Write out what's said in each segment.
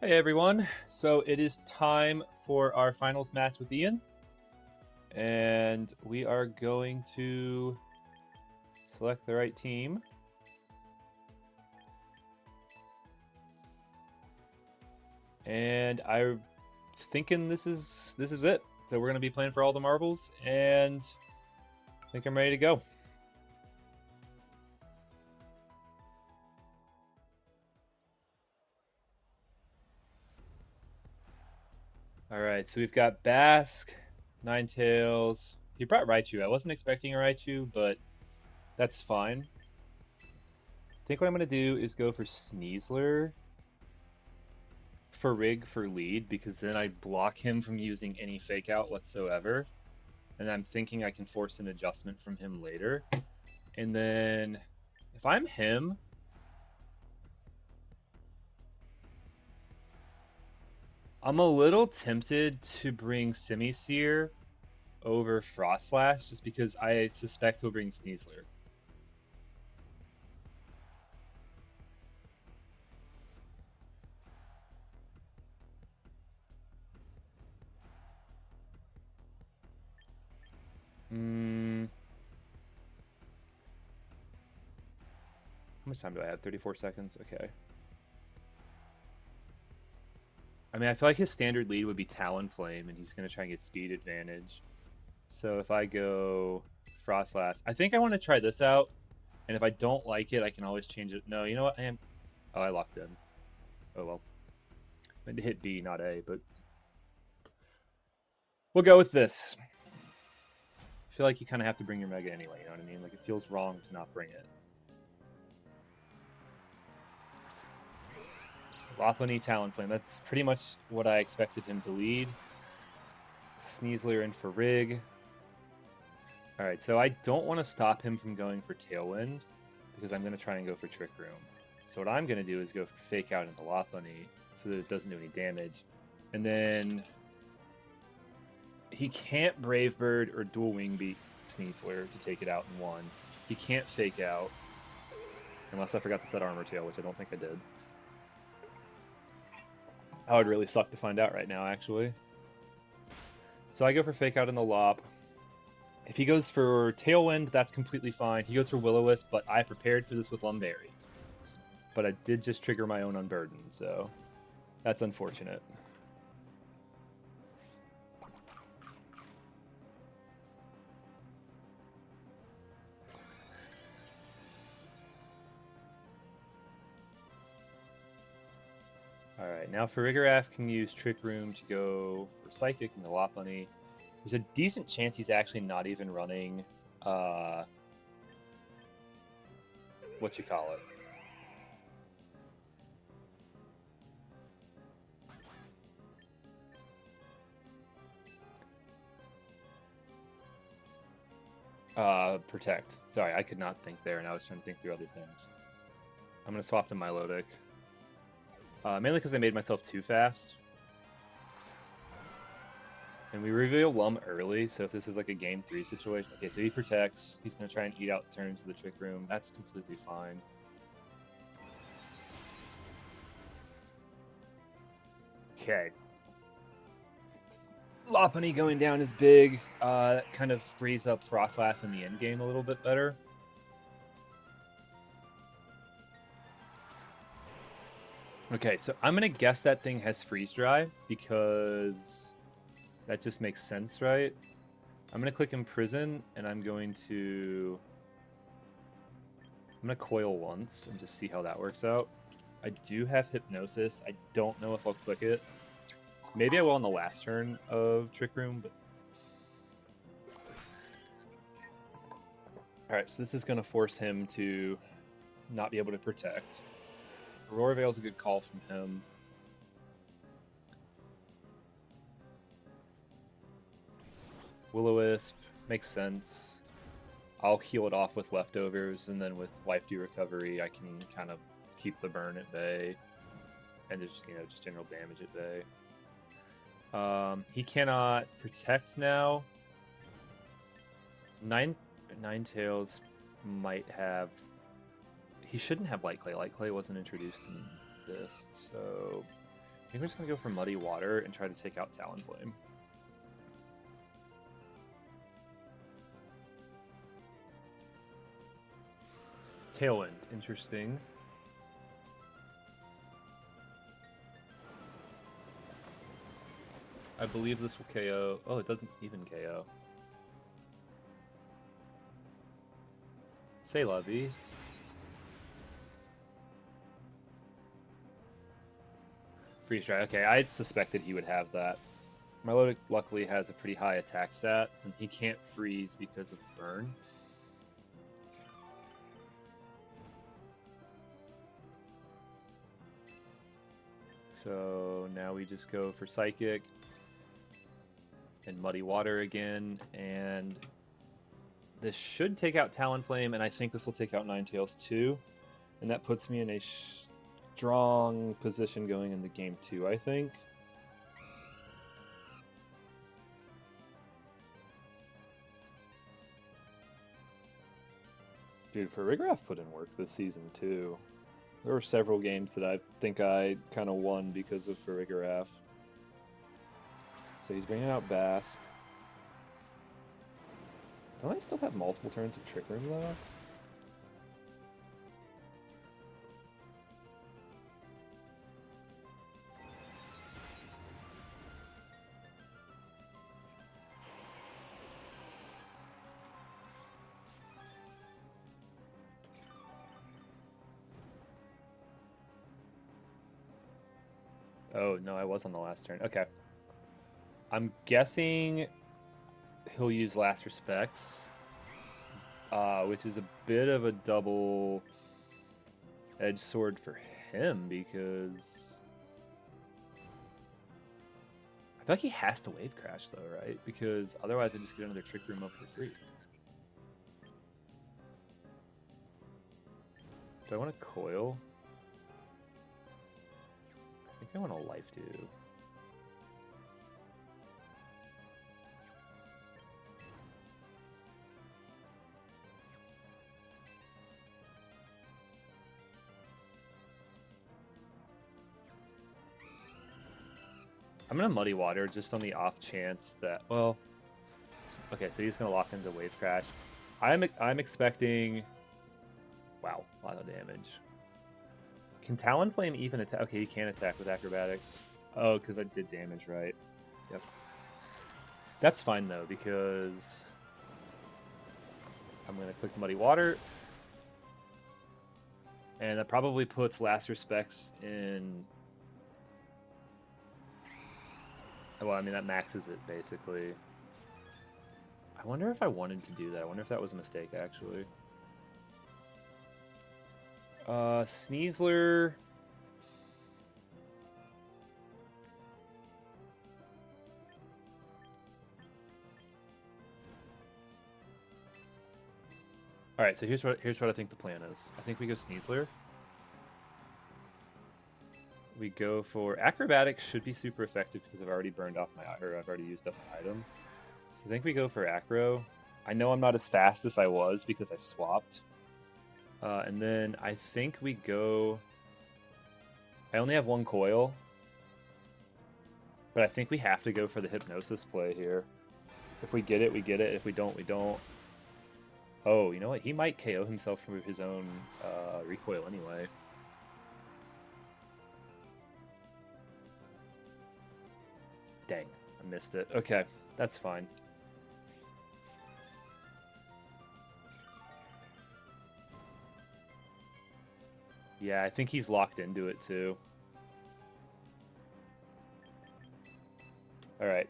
Hey everyone, so it is time for our finals match with Ian, and we are going to select the right team. And I'm thinking this is it. So we're going to be playing for all the marbles, and I think I'm ready to go. All right, so we've got Basque, Ninetales. He brought Raichu. I wasn't expecting a Raichu, but that's fine. I think what I'm going to do is go for Sneasler for Rig for lead, because then I block him from using any fake out whatsoever. And I'm thinking I can force an adjustment from him later. And then if I'm him, I'm a little tempted to bring Simisear over Frostlash just because I suspect he'll bring Sneasler. How much time do I have? 34 seconds? Okay. I mean, I feel like his standard lead would be Talonflame, and he's going to try and get speed advantage. So if I go Frostlash, I think I want to try this out. And if I don't like it, I can always change it. No, you know what? Oh, I locked in. Oh, well. I meant to hit B, not A, but we'll go with this. I feel like you kind of have to bring your Mega anyway, you know what I mean? Like, it feels wrong to not bring it. Lopunny, Talonflame. That's pretty much what I expected him to lead. Sneasler in for Rig. Alright, so I don't want to stop him from going for Tailwind, because I'm going to try and go for Trick Room. So what I'm going to do is go for Fake Out into Lopunny, so that it doesn't do any damage. And then he can't Brave Bird or Dual Wing Beat Sneasler to take it out in one. He can't Fake Out, unless I forgot to set Armor Tail, which I don't think I did. I would really suck to find out right now, actually. So I go for Fake Out in the Lop. If he goes for Tailwind, that's completely fine. He goes for Will-O-Wisp, but I prepared for this with Lumberry. But I did just trigger my own Unburden, so that's unfortunate. Alright, now Farigiraf can use Trick Room to go for Psychic in the Lopunny. There's a decent chance he's actually not even running, what you call it? Protect. Sorry, I could not think there, and I was trying to think through other things. I'm going to swap to Milotic. Mainly because I made myself too fast. And we reveal Lum early, so if this is like a game 3 situation... Okay, so he protects. He's going to try and eat out turns to the Trick Room. That's completely fine. Okay. Lopunny going down is big. Kind of frees up Frostlass in the end game a little bit better. Okay, so I'm going to guess that thing has Freeze Dry, because that just makes sense, right? I'm going to click Imprison, and I'm going to coil once and just see how that works out. I do have Hypnosis. I don't know if I'll click it. Maybe I will on the last turn of Trick Room, but... Alright, so this is going to force him to not be able to protect. Aurora Veil's a good call from him. Will-O-Wisp makes sense. I'll heal it off with leftovers, and then with Life Dew Recovery, I can kind of keep the burn at bay, and just general damage at bay. He cannot protect now. Ninetales might have... He shouldn't have Light Clay. Light Clay wasn't introduced in this, so... I think we're just gonna go for Muddy Water and try to take out Talonflame. Tailwind, interesting. I believe this will KO. Oh, it doesn't even KO. Say Lovey. Freeze Dry. Okay, I suspected he would have that. Milotic luckily has a pretty high attack stat, and he can't freeze because of burn. So now we just go for Psychic and Muddy Water again, and this should take out Talonflame, and I think this will take out Ninetales too, and that puts me in a strong position going into game 2, I think. Dude, Farigiraf put in work this season too. There were several games that I think I kind of won because of Farigiraf. So he's bringing out Bask. Don't I still have multiple turns of Trick Room though? Oh, no, I was on the last turn. Okay. I'm guessing he'll use Last Respects, which is a bit of a double-edged sword for him because I feel like he has to Wave Crash though, right? Because otherwise I just get another Trick Room up for free. Do I want to Coil? I think I want to Life Dew. I'm gonna Muddy Water just on the off chance that, well, okay, so he's gonna lock into Wave Crash. I'm expecting, wow, a lot of damage. Can Talonflame even attack? Okay, he can't attack with Acrobatics. Oh, because I did damage, right? Yep. That's fine though, because I'm gonna click Muddy Water, and that probably puts Last Respects in. Well, I mean, that maxes it, basically. I wonder if I wanted to do that. I wonder if that was a mistake, actually. Sneasler... Alright, so here's what I think the plan is. I think we go Sneasler. We go for Acrobatics should be super effective because I've already burned off I've already used up my item. So I think we go for Acro. I know I'm not as fast as I was because I swapped. And then I think we go... I only have one coil. But I think we have to go for the Hypnosis play here. If we get it, we get it. If we don't, we don't. Oh, you know what? He might KO himself from his own recoil anyway. Dang, I missed it. Okay, that's fine. Yeah, I think he's locked into it too. Alright.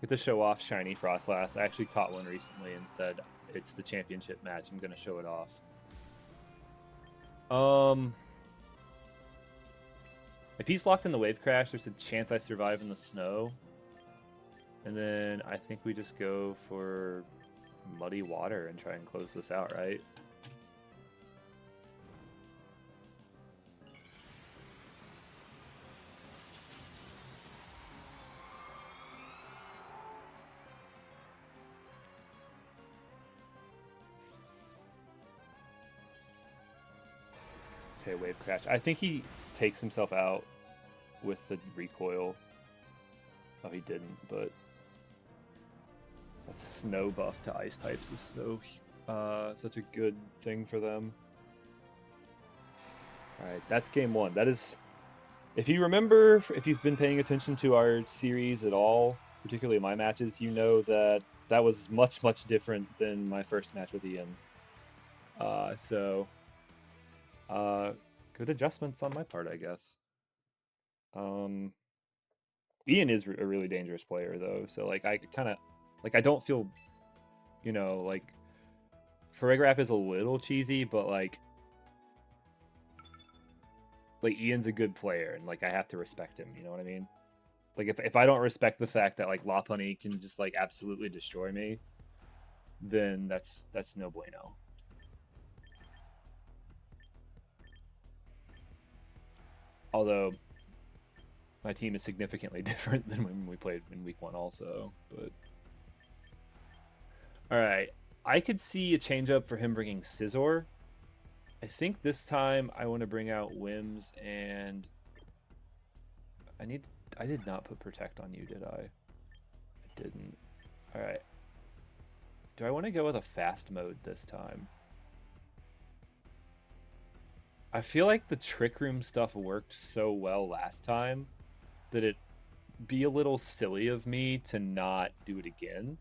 Get to show off Shiny Frostlass. I actually caught one recently and said it's the championship match. I'm gonna show it off. If he's locked in the Wave Crash, there's a chance I survive in the snow. And then I think we just go for Muddy Water and try and close this out, right? Okay, Wave Crash. I think he takes himself out. with the recoil. Oh, he didn't, but that snow buff to ice types is such a good thing for them. All right, that's game one. That is, if you remember, if you've been paying attention to our series at all, particularly my matches, you know that that was much, much different than my first match with Ian. Good adjustments on my part, I guess. Ian is a really dangerous player, though, so like I kind of, like I don't feel, like Farigiraf is a little cheesy, but like Ian's a good player, and like I have to respect him. You know what I mean? Like if I don't respect the fact that like Lopunny can just like absolutely destroy me, then that's no bueno. Although my team is significantly different than when we played in week one also, but all right. I could see a change up for him bringing Scizor. I think this time I want to bring out Wims, and I did not put Protect on you, did I? I didn't. All right. Do I want to go with a fast mode this time? I feel like the Trick Room stuff worked so well last time that it'd be a little silly of me to not do it again.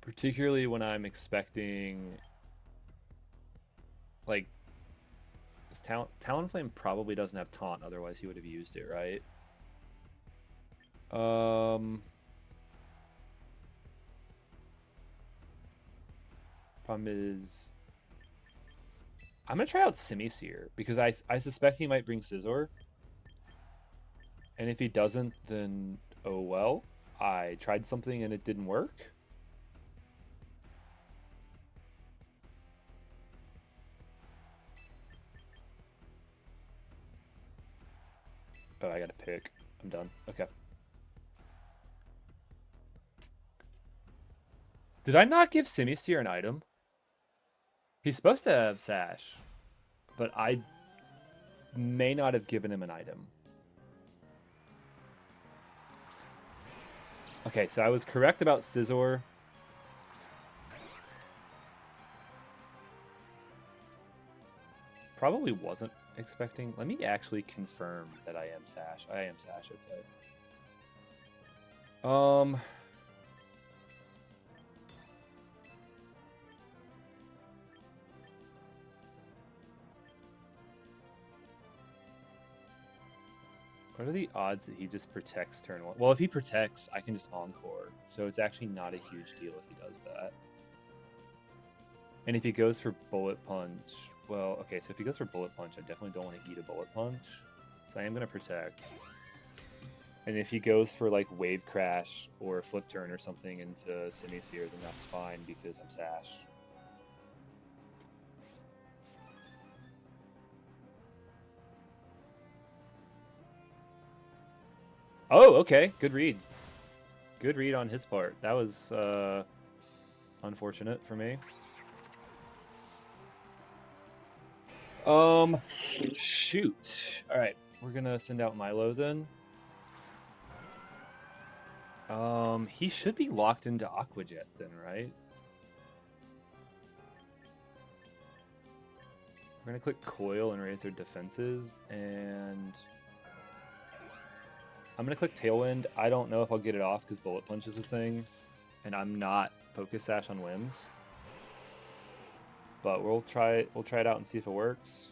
Particularly when I'm expecting, like, Talonflame probably doesn't have Taunt, otherwise he would have used it, right? Problem is, I'm gonna try out Simisear because I suspect he might bring Scizor, and if he doesn't, then oh well. I tried something and it didn't work. Oh, I gotta pick. I'm done. Okay. Did I not give Simisear an item? He's supposed to have Sash, but I may not have given him an item. Okay, so I was correct about Scizor. Probably wasn't expecting. Let me actually confirm that I am Sash. I am Sash, okay. What are the odds that he just protects turn one? Well, if he protects, I can just Encore. So it's actually not a huge deal if he does that. And if he goes for Bullet Punch, well, okay, so if he goes for Bullet Punch, I definitely don't want to eat a Bullet Punch. So I am going to protect. And if he goes for like Wave Crash or Flip Turn or something into Simisear, then that's fine because I'm Sash. Oh, okay. Good read. Good read on his part. That was unfortunate for me. Shoot. All right, we're gonna send out Milo then. He should be locked into Aqua Jet then, right? We're gonna click Coil and raise their defenses, and I'm gonna click Tailwind. I don't know if I'll get it off because Bullet Punch is a thing, and I'm not Focus Sash on Wims. But we'll try it out and see if it works.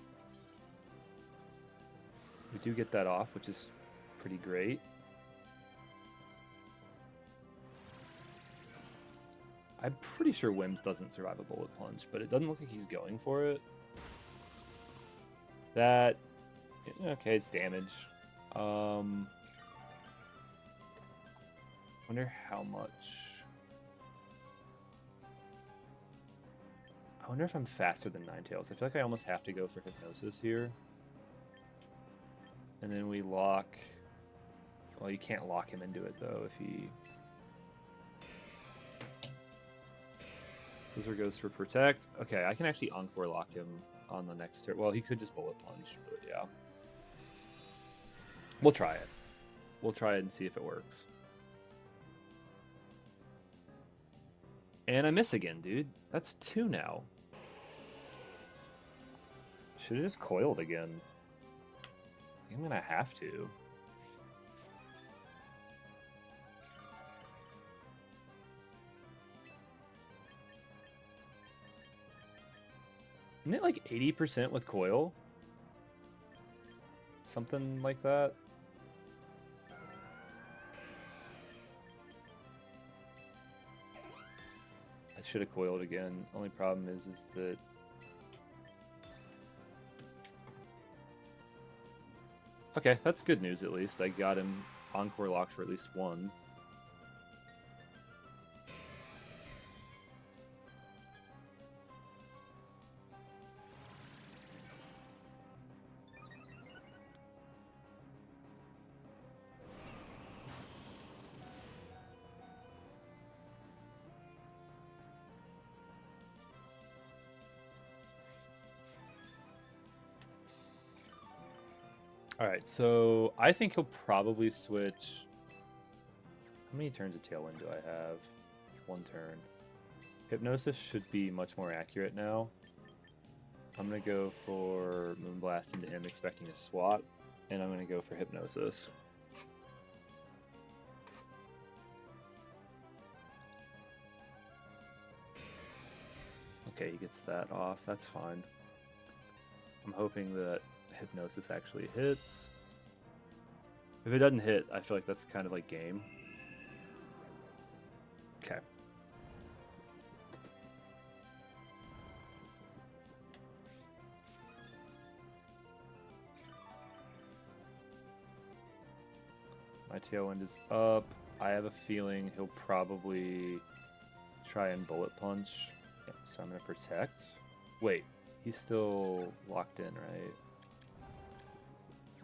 We do get that off, which is pretty great. I'm pretty sure Wims doesn't survive a Bullet Punch, but it doesn't look like he's going for it. That, okay, it's damage. Wonder how much. I wonder if I'm faster than Ninetales. I feel like I almost have to go for Hypnosis here. And then we lock. Well, you can't lock him into it though if he. Scizor goes for Protect. Okay, I can actually Encore lock him on the next turn. Well, he could just Bullet Punch, but yeah. We'll try it. we'll try it and see if it works. And I miss again, dude. That's 2 now. Should have just coiled again. I think I'm gonna have to. Isn't it like 80% with coil? Something like that? I should have coiled again. Only problem is that... Okay, that's good news at least. I got him Encore locked for at least 1. Alright, so I think he'll probably switch... How many turns of Tailwind do I have? 1 turn. Hypnosis should be much more accurate now. I'm going to go for Moonblast into him, expecting a swat, and I'm going to go for Hypnosis. Okay, he gets that off. That's fine. I'm hoping that Hypnosis actually hits. If it doesn't hit, I feel like that's kind of like game. Okay. My Tailwind is up. I have a feeling he'll probably try and Bullet Punch. Yeah, so I'm going to Protect. Wait, he's still locked in, right?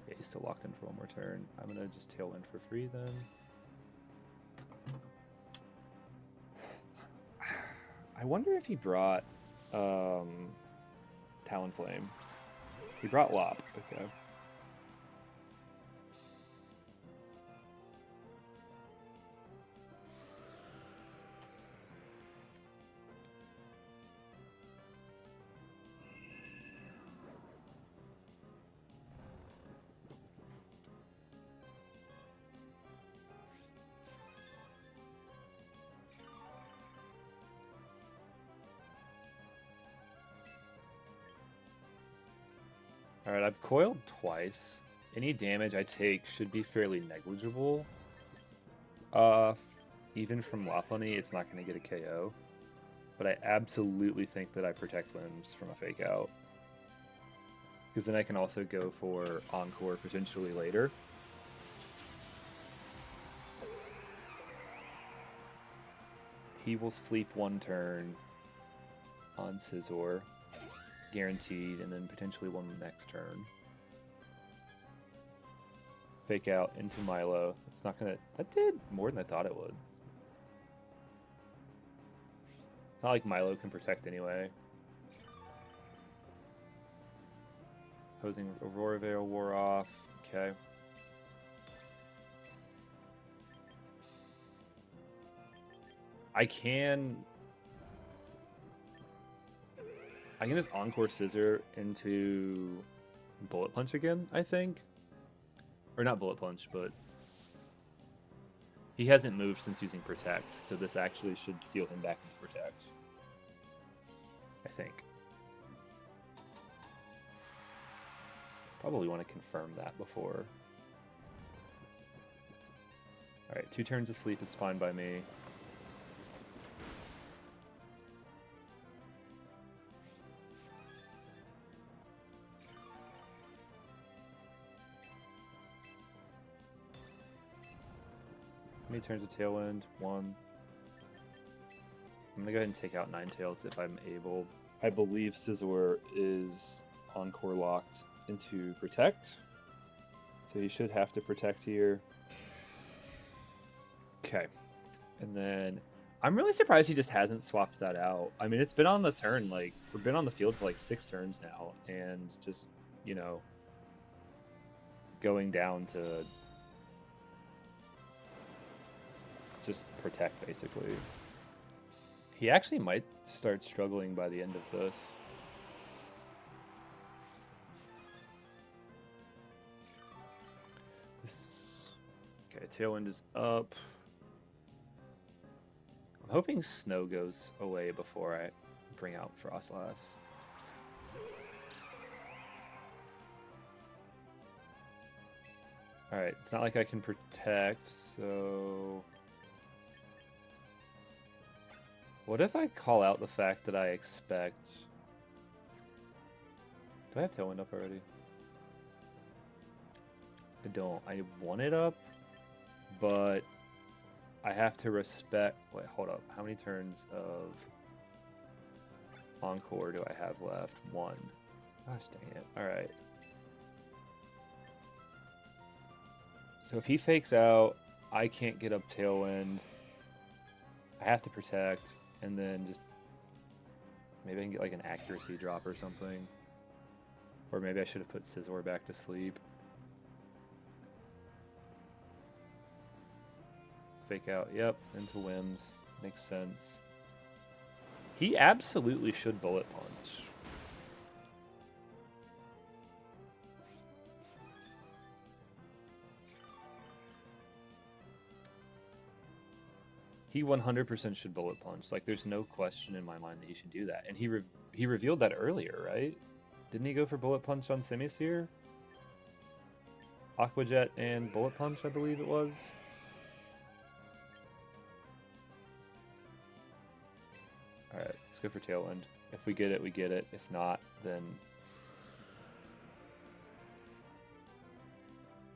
Yeah, he's still locked in for 1 more turn. I'm going to just Tailwind for free then. I wonder if he brought Talonflame. He brought Lop, okay. Alright, I've coiled twice. Any damage I take should be fairly negligible. Even from Lopunny, it's not going to get a KO. But I absolutely think that I protect limbs from a fake out. Because then I can also go for Encore potentially later. He will sleep 1 turn on Scizor. Guaranteed, and then potentially 1 next turn. Fake out into Milo. It's not gonna... That did more than I thought it would. It's not like Milo can protect anyway. Opposing Aurora Veil wore off. Okay. I can just Encore Scissor into Bullet Punch again, I think. Or not Bullet Punch, but he hasn't moved since using Protect, so this actually should seal him back into Protect. I think. Probably want to confirm that before. Alright, 2 turns of sleep is fine by me. How many turns of Tailwind? 1. I'm gonna go ahead and take out Ninetales if I'm able. I believe Scizor is Encore locked into Protect. So he should have to Protect here. Okay. And then I'm really surprised he just hasn't swapped that out. I mean, it's been on the turn, like, we've been on the field for like 6 turns now, and just, you know, going down to just protect, basically. He actually might start struggling by the end of this. Okay, Tailwind is up. I'm hoping Snow goes away before I bring out Frostlass. Alright, it's not like I can protect, so... What if I call out the fact that I expect... Do I have Tailwind up already? I don't. I want it up, but I have to respect... Wait, hold up. How many turns of Encore do I have left? 1. Gosh dang it. Alright. So if he fakes out, I can't get up Tailwind. I have to protect, and then just... Maybe I can get like an accuracy drop or something. Or maybe I should have put Scizor back to sleep. Fake out, yep, into Whims. Makes sense. He absolutely should Bullet Punch. He 100% should Bullet Punch. Like, there's no question in my mind that he should do that. And he revealed that earlier, right? Didn't he go for Bullet Punch on Simisear? Aqua Jet and Bullet Punch, I believe it was. Alright, let's go for Tailwind. If we get it, we get it. If not, then...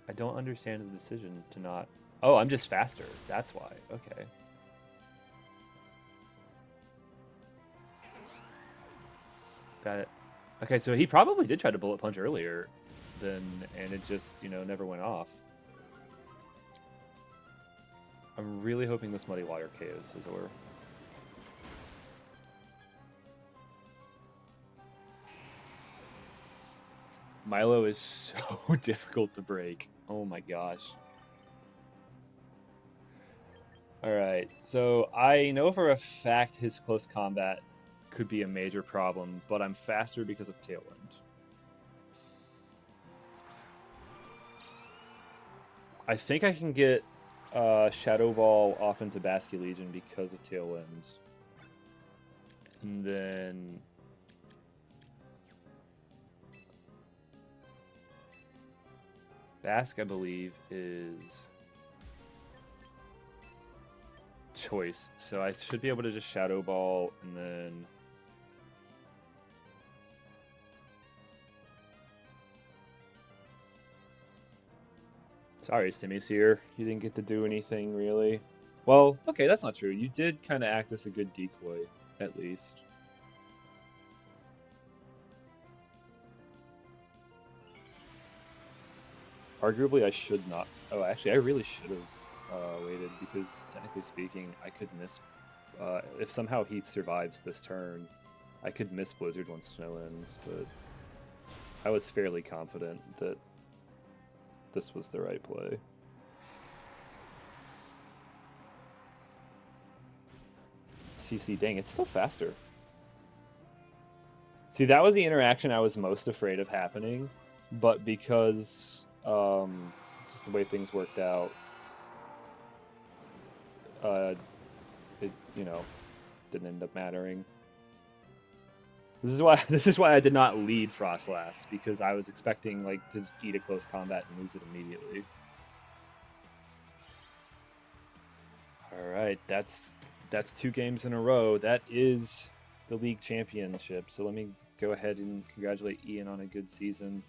I don't understand the decision to not... Oh, I'm just faster. That's why. Okay. Got it. Okay, so he probably did try to Bullet Punch earlier, and it just, you know, never went off. I'm really hoping this Muddy Water KOs Scizor. Milo is so difficult to break. Oh my gosh. Alright, so I know for a fact his close combat could be a major problem, but I'm faster because of Tailwind. I think I can get Shadow Ball off into Basculegion because of Tailwind. And then... Bask, I believe, is... choice, so I should be able to just Shadow Ball and then sorry, Simisear, you didn't get to do anything really. Well, okay, that's not true. You did kind of act as a good decoy, at least. Arguably, I should not. Oh, actually, I really should have waited because, technically speaking, I could miss. If somehow he survives this turn, I could miss Blizzard once Snow ends, but I was fairly confident that this was the right play. CC, dang, it's still faster. See, that was the interaction I was most afraid of happening, but because just the way things worked out, it, you know, didn't end up mattering. This is why I did not lead Frostlass, because I was expecting like to just eat a close combat and lose it immediately. All right, that's 2 games in a row. That is the league championship. So let me go ahead and congratulate Ian on a good season.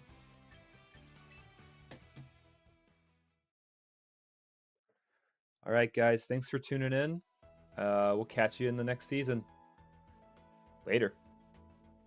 All right, guys, thanks for tuning in. We'll catch you in the next season. Later.